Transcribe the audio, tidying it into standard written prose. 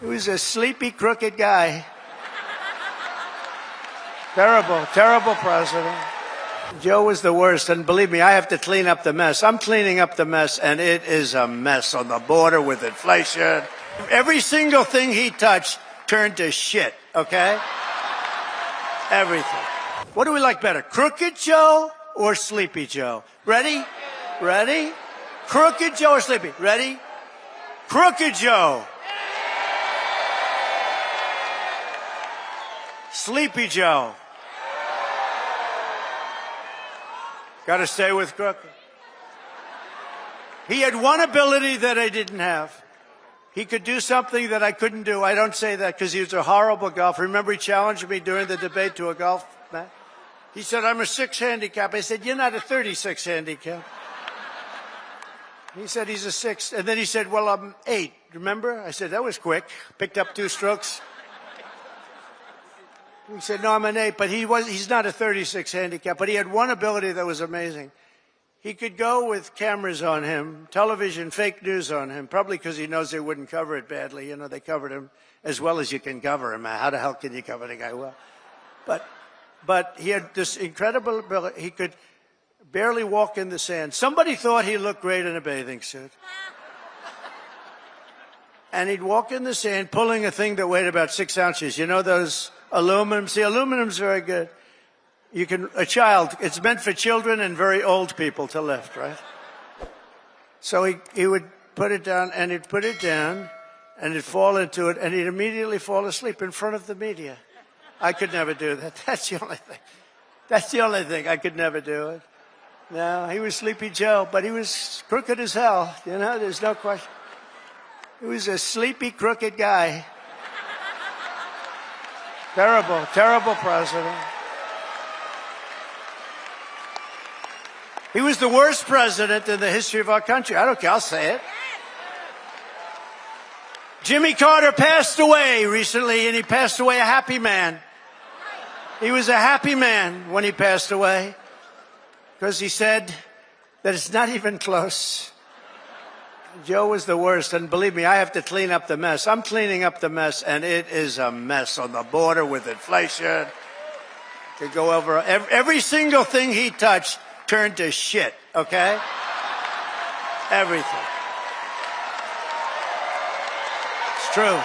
He was a sleepy, crooked guy. Terrible, terrible president. Joe was the worst, and believe me, I have to clean up the mess. I'm cleaning up the mess, and it is a mess on the border with inflation. Every single thing he touched turned to shit, okay? Everything. What do we like better, Crooked Joe or Sleepy Joe? Ready? Ready? Crooked Joe or Sleepy? Ready? Crooked Joe. Sleepy Joe. Got to stay with Crooked. He had one ability that I didn't have. He could do something that I couldn't do. I don't say that because he was a horrible golfer. Remember, he challenged me during the debate to a golf match? He said, I'm a 6 handicap. I said, you're not a 36 handicap. He said, he's a 6. And then he said, well, I'm 8. Remember? I said, that was quick. Picked up 2 strokes. He said, no, I'm an 8. But he's not a 36 handicap. But he had one ability that was amazing. He could go with cameras on him, television, fake news on him, probably because he knows they wouldn't cover it badly. You know, they covered him as well as you can cover him. How the hell can you cover the guy well? But he had this incredible ability. He could barely walk in the sand. Somebody thought he looked great in a bathing suit. And he'd walk in the sand pulling a thing that weighed about 6 ounces. You know those aluminum? See, aluminum's very good. It's meant for children and very old people to lift, right? So he would put it down, and he'd put it down, and he'd fall into it, and he'd immediately fall asleep in front of the media. I could never do that. That's the only thing. That's the only thing. I could never do it. No, he was Sleepy Joe, but he was crooked as hell. You know, there's no question. He was a sleepy, crooked guy. Terrible, terrible president. He was the worst president in the history of our country. I don't care. I'll say it. Jimmy Carter passed away recently, and he passed away a happy man. He was a happy man when he passed away because he said that it's not even close. Joe was the worst, and believe me, I have to clean up the mess. I'm cleaning up the mess, and it is a mess on the border with inflation. To go over every single thing he touched turned to shit, okay? Everything. It's true.